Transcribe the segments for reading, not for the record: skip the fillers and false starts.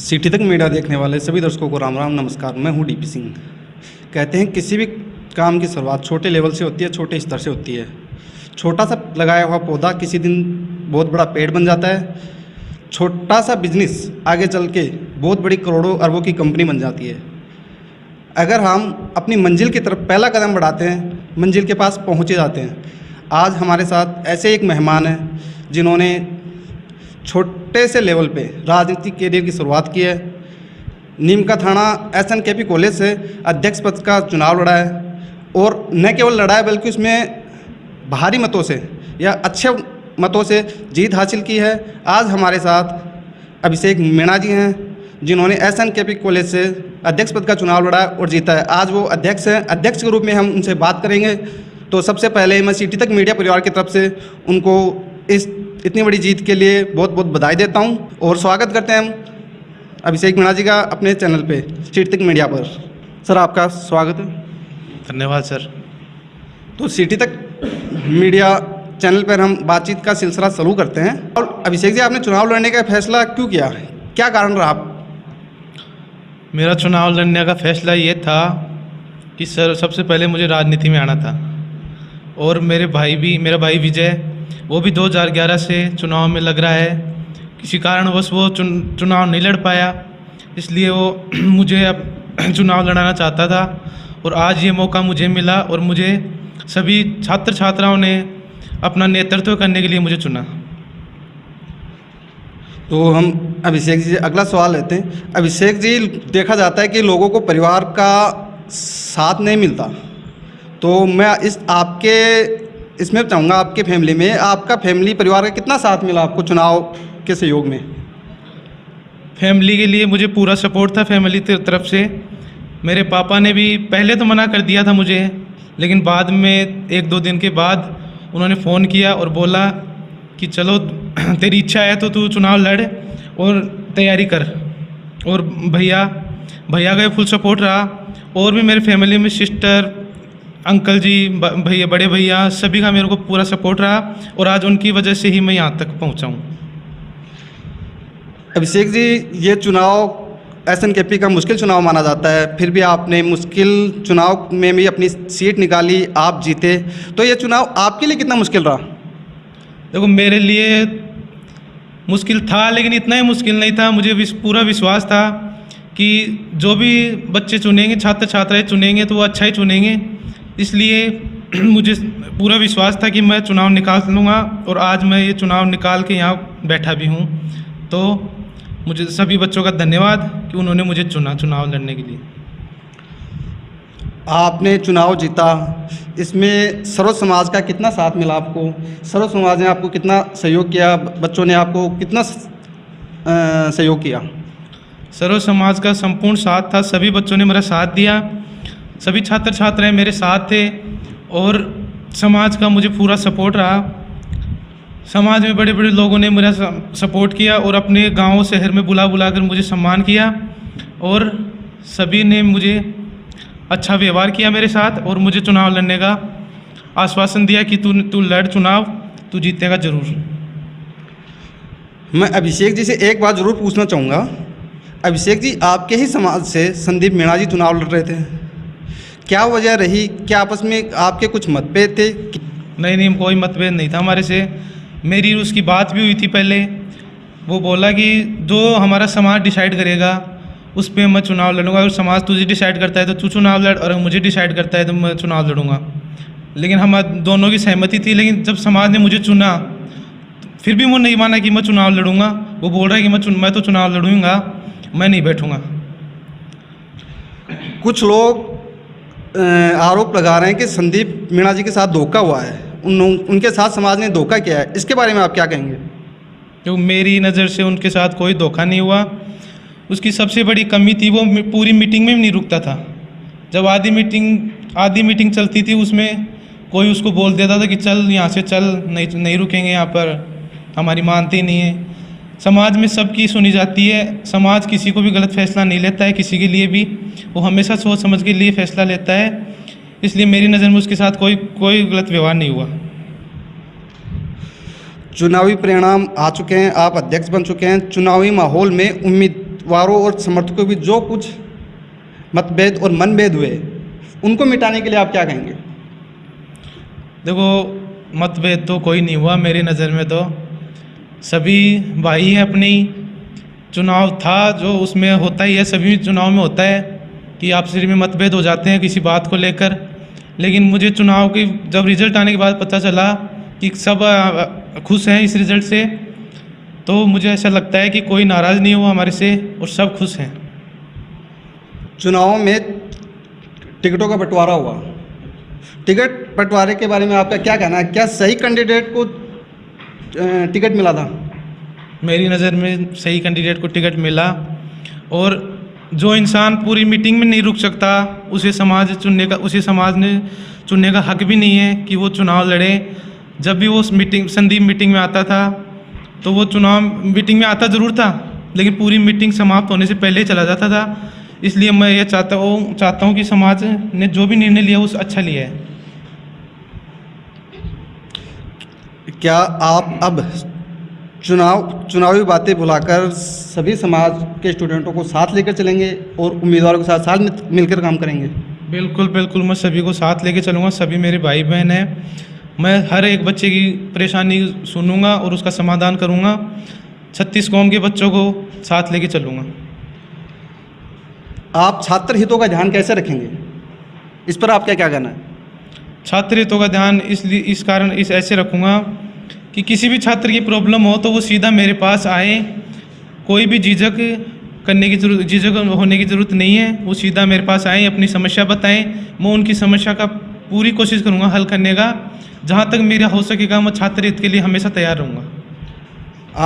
City तक media देखने वाले सभी दर्शकों को राम राम नमस्कार। मैं हूं डीपी सिंह। कहते हैं किसी भी काम की शुरुआत छोटे लेवल से होती है, छोटे स्तर से होती है। छोटा सा लगाया हुआ पौधा किसी दिन बहुत बड़ा पेड़ बन जाता है। छोटा सा बिजनेस आगे चल के बहुत बड़ी करोड़ों अरबों की कंपनी बन जाती है। अगर हम अपनी मंजिल की तरफ पहला कदम बढ़ाते हैं, मंजिल के पास पहुँचे जाते हैं। आज हमारे साथ ऐसे एक मेहमान हैं जिन्होंने छोटे से लेवल पे राजनीतिक कैरियर की शुरुआत की है। नीम का थाना SNKP कॉलेज से अध्यक्ष पद का चुनाव लड़ा है और न केवल लड़ा है बल्कि उसमें भारी मतों से या अच्छे मतों से जीत हासिल की है। आज हमारे साथ अभिषेक मीणा जी हैं जिन्होंने SNKP कॉलेज से अध्यक्ष पद का चुनाव लड़ा और जीता है। आज वो अध्यक्ष हैं। अध्यक्ष के रूप में हम उनसे बात करेंगे। तो सबसे पहले मैं सिटी तक मीडिया परिवार की तरफ से उनको इस इतनी बड़ी जीत के लिए बहुत बहुत बधाई देता हूं और स्वागत करते हैं हम अभिषेक मीणा जी का अपने चैनल पे सिटी तक मीडिया पर। सर आपका स्वागत है। धन्यवाद सर। तो सिटी तक मीडिया चैनल पर हम बातचीत का सिलसिला शुरू करते हैं। और अभिषेक जी, आपने चुनाव लड़ने का फैसला क्यों किया, क्या कारण रहा? मेरा चुनाव लड़ने का फैसला ये था कि सर सबसे पहले मुझे राजनीति में आना था और मेरा भाई विजय वो भी 2011 से चुनाव में लग रहा है। किसी कारणवश वो चुनाव नहीं लड़ पाया, इसलिए वो मुझे अब चुनाव लड़ाना चाहता था और आज ये मौका मुझे मिला और मुझे सभी छात्र छात्राओं ने अपना नेतृत्व करने के लिए मुझे चुना। तो हम अभिषेक जी से अगला सवाल लेते हैं। अभिषेक जी, देखा जाता है कि लोगों को परिवार का साथ नहीं मिलता, तो मैं इसमें चाहूँगा आपके फैमिली में, आपका फैमिली परिवार का कितना साथ मिला आपको चुनाव के सहयोग में? फैमिली के लिए मुझे पूरा सपोर्ट था फैमिली की तरफ से। मेरे पापा ने भी पहले तो मना कर दिया था मुझे, लेकिन बाद में 1-2 दिन के बाद उन्होंने फ़ोन किया और बोला कि चलो तेरी इच्छा है तो तू चुनाव लड़ और तैयारी कर। और भैया का फुल सपोर्ट रहा और भी मेरे फैमिली में सिस्टर, अंकल जी, भैया, बड़े भैया, सभी का मेरे को पूरा सपोर्ट रहा और आज उनकी वजह से ही मैं यहाँ तक पहुँचा हूँ। अभिषेक जी, ये चुनाव SNKP का मुश्किल चुनाव माना जाता है, फिर भी आपने मुश्किल चुनाव में भी अपनी सीट निकाली, आप जीते। तो ये चुनाव आपके लिए कितना मुश्किल रहा? देखो, मेरे लिए मुश्किल था लेकिन इतना ही मुश्किल नहीं था। मुझे पूरा विश्वास था कि जो भी बच्चे चुनेंगे, छात्र छात्राएँ चुनेंगे तो वो अच्छा ही चुनेंगे, इसलिए मुझे पूरा विश्वास था कि मैं चुनाव निकाल लूँगा और आज मैं ये चुनाव निकाल के यहाँ बैठा भी हूँ। तो मुझे सभी बच्चों का धन्यवाद कि उन्होंने मुझे चुना चुनाव लड़ने के लिए। आपने चुनाव जीता, इसमें सर्व समाज का कितना साथ मिला आपको? सर्व समाज ने आपको कितना सहयोग किया? बच्चों ने आपको कितना सहयोग किया? सर्व समाज का संपूर्ण साथ था। सभी बच्चों ने मेरा साथ दिया, सभी छात्र छात्राएं मेरे साथ थे और समाज का मुझे पूरा सपोर्ट रहा। समाज में बड़े बड़े लोगों ने मेरा सपोर्ट किया और अपने गांव शहर में बुला कर मुझे सम्मान किया और सभी ने मुझे अच्छा व्यवहार किया मेरे साथ और मुझे चुनाव लड़ने का आश्वासन दिया कि तू लड़ चुनाव, तू जीतेगा ज़रूर। मैं अभिषेक जी से एक बात ज़रूर पूछना चाहूँगा। अभिषेक जी, आपके ही समाज से संदीप मीणा जी चुनाव लड़ रहे थे, क्या वजह रही? क्या आपस में आपके कुछ मतभेद थे? नहीं, कोई मतभेद नहीं था हमारे से। मेरी उसकी बात भी हुई थी पहले। वो बोला कि जो हमारा समाज डिसाइड करेगा उस पर मैं चुनाव लड़ूंगा। अगर समाज तुझे डिसाइड करता है तो तू चुनाव लड़ और अगर मुझे डिसाइड करता है तो मैं चुनाव लड़ूंगा। लेकिन हम दोनों की सहमति थी, लेकिन जब समाज ने मुझे चुना फिर भी वो नहीं माना कि मैं चुनाव लड़ूंगा। वो बोल रहा है कि मैं तो चुनाव लड़ूंगा, मैं नहीं बैठूंगा। कुछ लोग आरोप लगा रहे हैं कि संदीप मीणा जी के साथ धोखा हुआ है, उनके साथ समाज ने धोखा किया है, इसके बारे में आप क्या कहेंगे? तो मेरी नज़र से उनके साथ कोई धोखा नहीं हुआ। उसकी सबसे बड़ी कमी थी वो पूरी मीटिंग में भी नहीं रुकता था। जब आधी मीटिंग चलती थी उसमें कोई उसको बोल देता था कि चल यहाँ से चल, नहीं रुकेंगे यहाँ पर, हमारी मानती नहीं है। समाज में सबकी सुनी जाती है। समाज किसी को भी गलत फैसला नहीं लेता है, किसी के लिए भी वो हमेशा सोच समझ के लिए फैसला लेता है। इसलिए मेरी नज़र में उसके साथ कोई गलत व्यवहार नहीं हुआ। चुनावी परिणाम आ चुके हैं, आप अध्यक्ष बन चुके हैं। चुनावी माहौल में उम्मीदवारों और समर्थकों के बीच जो कुछ मतभेद और मनभेद हुए उनको मिटाने के लिए आप क्या कहेंगे? देखो, मतभेद तो कोई नहीं हुआ मेरी नज़र में, तो सभी भाई हैं अपनी। चुनाव था जो उसमें होता ही है, सभी चुनाव में होता है कि आपसी में मतभेद हो जाते हैं किसी बात को लेकर। लेकिन मुझे चुनाव की जब रिज़ल्ट आने के बाद पता चला कि सब खुश हैं इस रिज़ल्ट से, तो मुझे ऐसा लगता है कि कोई नाराज़ नहीं हुआ हमारे से और सब खुश हैं। चुनाव में टिकटों का बंटवारा हुआ, टिकट बंटवारे के बारे में आपका क्या कहना है? क्या सही कैंडिडेट को टिकट मिला था? मेरी नज़र में सही कैंडिडेट को टिकट मिला, और जो इंसान पूरी मीटिंग में नहीं रुक सकता उसे समाज ने चुनने का हक भी नहीं है कि वो चुनाव लड़े। जब भी वो उस संदीप मीटिंग में आता था तो वो चुनाव मीटिंग में आता ज़रूर था, लेकिन पूरी मीटिंग समाप्त होने से पहले ही चला जाता था। इसलिए मैं ये चाहता हूँ कि समाज ने जो भी निर्णय लिया उस अच्छा लिया है। क्या आप अब चुनावी बातें भुलाकर सभी समाज के स्टूडेंटों को साथ लेकर चलेंगे और उम्मीदवारों के साथ मिलकर काम करेंगे? बिल्कुल बिल्कुल, मैं सभी को साथ लेके चलूँगा। सभी मेरे भाई बहन हैं। मैं हर एक बच्चे की परेशानी सुनूंगा और उसका समाधान करूंगा। 36 कौम के बच्चों को साथ लेके चलूँगा। आप छात्र हितों का ध्यान कैसे रखेंगे, इस पर आपका क्या कहना है? छात्र हितों का ध्यान इस ऐसे रखूँगा कि किसी भी छात्र की प्रॉब्लम हो तो वो सीधा मेरे पास आए। कोई भी झिझक होने की ज़रूरत नहीं है। वो सीधा मेरे पास आएँ, अपनी समस्या बताएं। मैं उनकी समस्या का पूरी कोशिश करूँगा हल करने का। जहाँ तक मेरा हो सकेगा मैं छात्र हित के लिए हमेशा तैयार रहूँगा।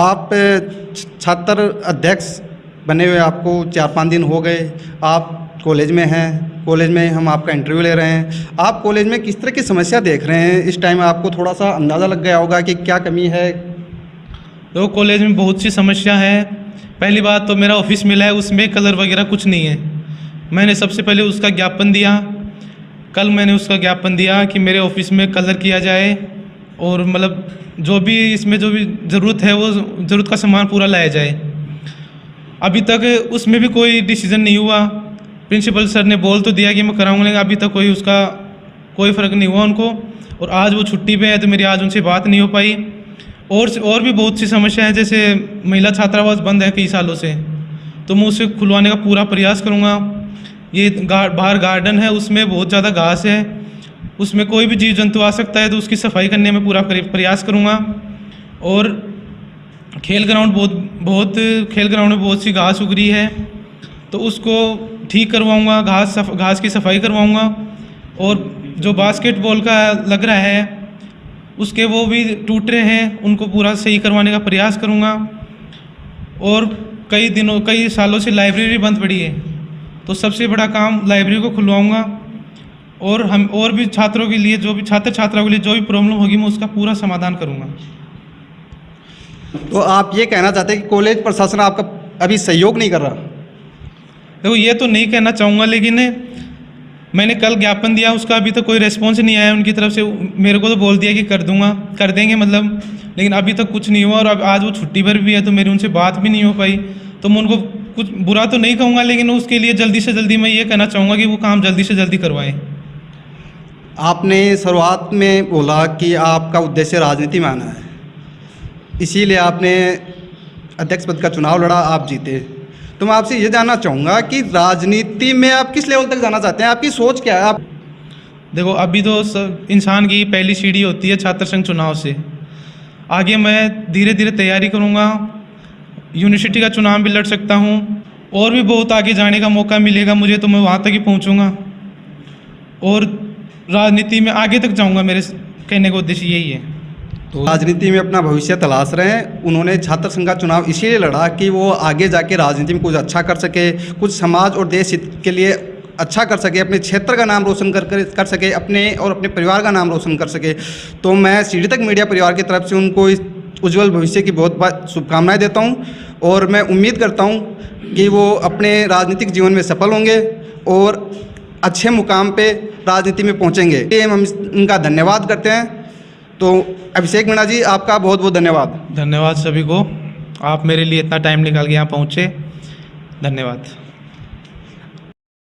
आप छात्र अध्यक्ष बने हुए आपको 4-5 दिन हो गए, आप कॉलेज में हैं, कॉलेज में हम आपका इंटरव्यू ले रहे हैं। आप कॉलेज में किस तरह की समस्या देख रहे हैं? इस टाइम आपको थोड़ा सा अंदाज़ा लग गया होगा कि क्या कमी है। तो कॉलेज में बहुत सी समस्या है। पहली बात तो मेरा ऑफिस मिला है, उसमें कलर वगैरह कुछ नहीं है। मैंने सबसे पहले उसका ज्ञापन दिया। कल मैंने उसका ज्ञापन दिया कि मेरे ऑफिस में कलर किया जाए और मतलब जो भी इसमें जो भी ज़रूरत है वो ज़रूरत का सामान पूरा लाया जाए। अभी तक उसमें भी कोई डिसीज़न नहीं हुआ। प्रिंसिपल सर ने बोल तो दिया कि मैं कराऊंगा, लेकिन अभी तक कोई फ़र्क नहीं हुआ उनको। और आज वो छुट्टी पे है तो मेरी आज उनसे बात नहीं हो पाई। और भी बहुत सी समस्या है, जैसे महिला छात्रावास बंद है कई सालों से, तो मैं उसे खुलवाने का पूरा प्रयास करूँगा। ये बाहर गार्डन है, उसमें बहुत ज़्यादा घास है, उसमें कोई भी जीव जंतु आ सकता है, तो उसकी सफाई करने में पूरा प्रयास करूँगा। और खेल ग्राउंड में बहुत सी घास उग रही है, तो उसको ठीक करवाऊँगा, घास की सफाई करवाऊँगा। और जो बास्केटबॉल का लग रहा है उसके वो भी टूट रहे हैं, उनको पूरा सही करवाने का प्रयास करूँगा। और कई सालों से लाइब्रेरी बंद पड़ी है, तो सबसे बड़ा काम लाइब्रेरी को खुलवाऊँगा। और भी छात्रों के लिए जो भी छात्राओं के लिए जो भी प्रॉब्लम होगी मैं उसका पूरा समाधान करूँगा। तो आप ये कहना चाहते हैं कि कॉलेज प्रशासन आपका अभी सहयोग नहीं कर रहा? देखो, ये तो नहीं कहना चाहूँगा, लेकिन मैंने कल ज्ञापन दिया, उसका अभी तक कोई रेस्पॉन्स नहीं आया उनकी तरफ से। मेरे को तो बोल दिया कि कर देंगे मतलब, लेकिन अभी तक कुछ नहीं हुआ। और अब आज वो छुट्टी पर भी है तो मेरी उनसे बात भी नहीं हो पाई। तो मैं उनको कुछ बुरा तो नहीं कहूँगा, लेकिन उसके लिए जल्दी से जल्दी मैं ये कहना चाहूँगा कि वो काम जल्दी से जल्दी करवाएं। आपने शुरुआत में बोला कि आपका उद्देश्य राजनीति में आना है, इसीलिए आपने अध्यक्ष पद का चुनाव लड़ा, आप जीते। तो मैं आपसे ये जानना चाहूँगा कि राजनीति में आप किस लेवल तक जाना चाहते हैं, आपकी सोच क्या है? आप देखो, अभी तो इंसान की पहली सीढ़ी होती है छात्र संघ चुनाव से। आगे मैं धीरे धीरे तैयारी करूँगा, यूनिवर्सिटी का चुनाव भी लड़ सकता हूँ, और भी बहुत आगे जाने का मौका मिलेगा मुझे तो मैं वहाँ तक ही पहुँचूँगा और राजनीति में आगे तक जाऊँगा। मेरे कहने का उद्देश्य यही है। तो राजनीति में अपना भविष्य तलाश रहे हैं। उन्होंने छात्र संघ का चुनाव इसीलिए लड़ा कि वो आगे जाके राजनीति में कुछ अच्छा कर सके, कुछ समाज और देश हित के लिए अच्छा कर सके, अपने क्षेत्र का नाम रोशन कर सके, अपने और अपने परिवार का नाम रोशन कर सके। तो मैं सीढ़ी तक मीडिया परिवार की तरफ से उनको इस उज्जवल भविष्य की बहुत बहुत शुभकामनाएं देता हूं और मैं उम्मीद करता हूं कि वो अपने राजनीतिक जीवन में सफल होंगे और अच्छे मुकाम पे राजनीति में पहुंचेंगे। ये हम उनका धन्यवाद करते हैं। तो अभिषेक मीणा जी, आपका बहुत बहुत धन्यवाद। धन्यवाद सभी को, आप मेरे लिए इतना टाइम निकाल के यहाँ पहुँचे। धन्यवाद।